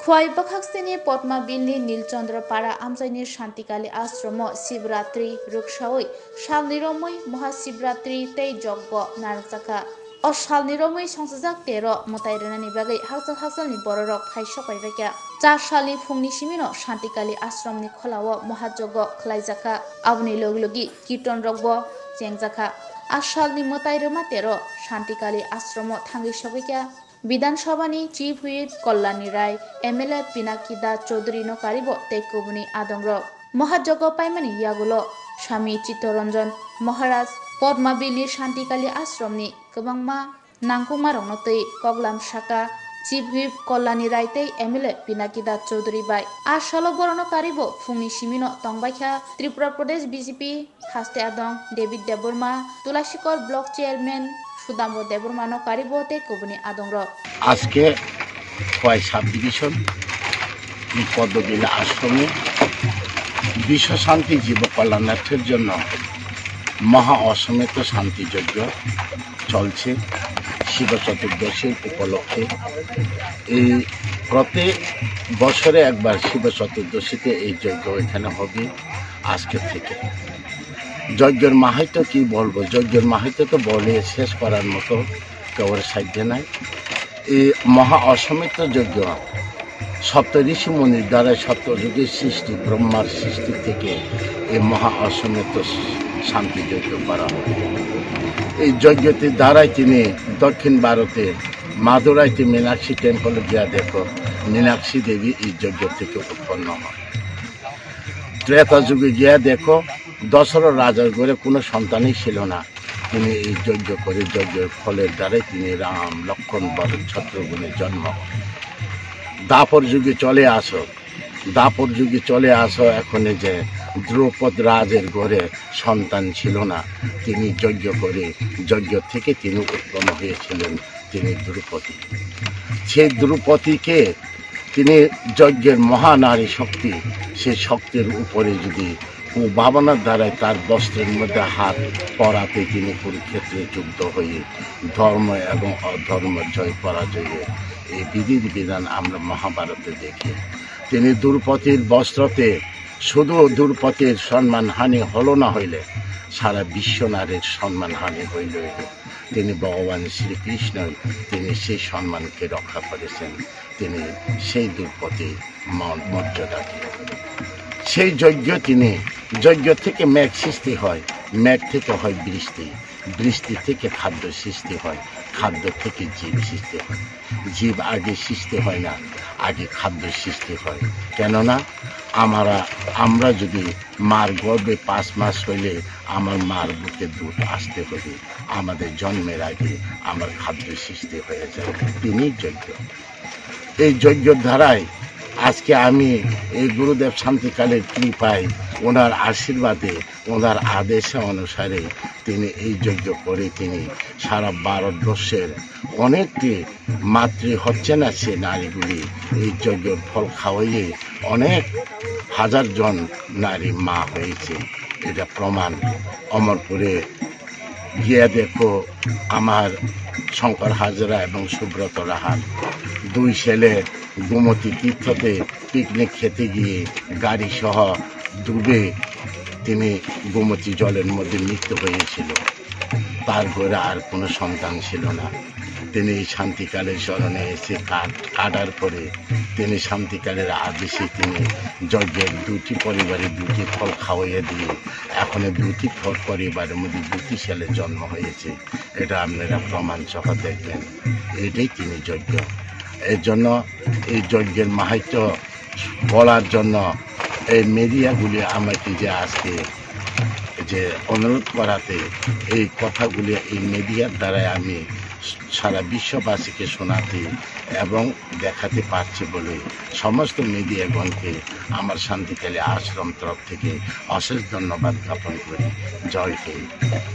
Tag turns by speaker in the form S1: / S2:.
S1: খোয়াই বাখাকস্তেনি পদ্মা বিলনি নীলচন্দ্র পাড়া আমজাইনি শান্তিকালী আশ্রম শিবরাত্রি রুকসাওই সালনিরমৈ মহাশিবরাত্রি তৈ যজ্ঞ নারকজাকা o salniromui songsajak tero motairani bagai haksalni bororok phaisa paibekya 4 salni phungni simino shantikali ashramni kholao mohajogo khlaijaka abni loglogi kirtan rokbo chengjaka asalni motairoma tero shantikali ashram thangi sogikya বিধানসভানি chief whip Kalyani Roy MLA পিনাকিদা চৌধুরী নো কারিব তেকুবনি আদংর মহাযজ্ঞ পাইমানি ইয়াগুলো স্বামী চিত্তরঞ্জন মহারাজ পদ্মাবিলি শান্তিকালী আশ্রমনি গোबांमा नांगुमा रंगनतै कगलाम शाखा चिफ হুইপ कल्याणी राय तै एमएलए पिनाकिदा चौधुरी बाय आशालो बरनो कारिब फुंनि सिमिनो तंबायखा त्रिपुरा प्रदेश बीजेपी हास्ते आदं डेविड देबरमा तुलासीकर ब्लक चेयरमैन সুদাম্ব দেবরমানো কারিবতে কবনি আদংর
S2: আজকে খোয়াই সাব ডিভিশন পদ্মবিলা আশ্রমে বিশ্ব শান্তি জীব কল্যাণার্থের জন্য মহা অশ্বমেধ শান্তি যজ্ঞ চলছে শিব চতুর্দশীর উপলক্ষে। এই প্রত্যেক বছরে একবার শিব চতুর্দশীতে এই যজ্ঞ এখানে হবে আজকে থেকে। যজ্ঞের মাহাত্ম্য কি বলবো, যজ্ঞের মাহাত্ম্য তো বলে শেষ করার মতো কেউর সাধ্য নাই। এই মহা অশ্বমেধ যজ্ঞ সপ্ত ঋষি মুনির দ্বারা সপ্তযুগের সৃষ্টি ব্রহ্মার সৃষ্টি থেকে এই মহা অশ্বমেধ শান্তি যজ্ঞ করা হয়। এই যজ্ঞটির দ্বারাই তিনি দক্ষিণ ভারতের মাদুরাইতে মীনাক্ষী টেম্পলে গিয়া দেখো মীনাক্ষী দেবী এই যজ্ঞ থেকে উৎপন্ন হয়। ত্রেতা যুগে গিয়া দেখো দশরথ রাজার ঘরে কোনো সন্তানই ছিল না, তিনি এই যজ্ঞ করে যজ্ঞের ফলের দ্বারাই তিনি রাম লক্ষ্মণ ভরত শত্রুঘ্নের জন্ম। দাপর যুগে চলে আসো এখন যে দ্রৌপদ রাজের ঘরে সন্তান ছিল না, তিনি যজ্ঞ করে যজ্ঞ থেকে তিনি উৎপন্ন হয়েছিলেন, তিনি দ্রৌপদী। সেই দ্রৌপদীকে তিনি যজ্ঞের মহানারী শক্তি, সেই শক্তির উপরে যদি ভাবনার দ্বারাই তার বস্ত্রের মধ্যে হাত পরাতে তিনি কুরুক্ষেত্রে যুদ্ধ হয়ে ধর্ম এবং অধর্ম জয় পরাজয়ে এই বিধির বিধান আমরা মহাভারতে দেখি। তিনি দ্রৌপদীর বস্ত্রতে শুধু দ্রৌপদীর সম্মানহানি হলো না হইলে সারা বিশ্ব নারীর সম্মানহানি হইল। তিনি ভগবান শ্রীকৃষ্ণ তিনি সেই সম্মানকে রক্ষা করেছেন, তিনি সেই দ্রৌপদীর মর্যাদাকে। সেই যজ্ঞ থেকে মেঘ সৃষ্টি হয়, মেঘ থেকে হয় বৃষ্টি, বৃষ্টি থেকে খাদ্য সৃষ্টি হয়, খাদ্য থেকে জীব সৃষ্টি হয়। জীব আগে সৃষ্টি হয় না, আগে খাদ্য সৃষ্টি হয়। কেননা আমরা যদি মার গর্ভে 5 মাস হইলে আমার মার বুকে দুধ আসতে হবে, আমাদের জন্মের আগে আমার খাদ্য সৃষ্টি হয়ে যায়। তিনি যজ্ঞ, এই যজ্ঞের ধারায় আজকে আমি এই গুরুদেব শান্তিকালের কৃপায় ওনার আশীর্বাদে ওনার আদেশে অনুসারে তিনি এই যজ্ঞ করে তিনি সারা ভারতবর্ষের অনেকটি মাতৃ হচ্ছে না সে নারীগুলি এই যজ্ঞের ফল খাওয়াইয়ে অনেক হাজার জন নারী মা হয়েছে। এটা প্রমাণ। অমরপুরে গিয়ে দেখো আমার শঙ্কর হাজরা এবং সুব্রত রাহান 2 ছেলে গোমতী তীর্থতে পিকনিক খেতে গিয়ে গাড়ি সহ ডুবে তিনি গোমতী জলের মধ্যে মৃত্যু হয়েছিল। তার ঘরে আর কোনো সন্তান ছিল না। তিনি শান্তিকালের শরণে এসে কাটার পরে তিনি শান্তিকালের আদেশে তিনি যজ্ঞের 2টি পরিবারে 2টি ফল খাওয়াইয়া দিয়ে এখন 2টি ফল পরিবারের মধ্যে 2টি ছেলে জন্ম হয়েছে। এটা আপনারা প্রমাণ সহ দেখবেন। এটাই তিনি যজ্ঞ। এর জন্য এই যজ্ঞের মাহাত্ম্য বলার জন্য এই মিডিয়াগুলি আমাকে যে আজকে যে অনুরোধ করাতে এই কথাগুলি এই মিডিয়ার দ্বারাই আমি সারা বিশ্ববাসীকে শোনাতে এবং দেখাতে পারছি বলে সমস্ত মিডিয়াগণকে আমার শান্তিকালী আশ্রম তরফ থেকে অশেষ ধন্যবাদ জ্ঞাপন করি। জয় হিন্দ।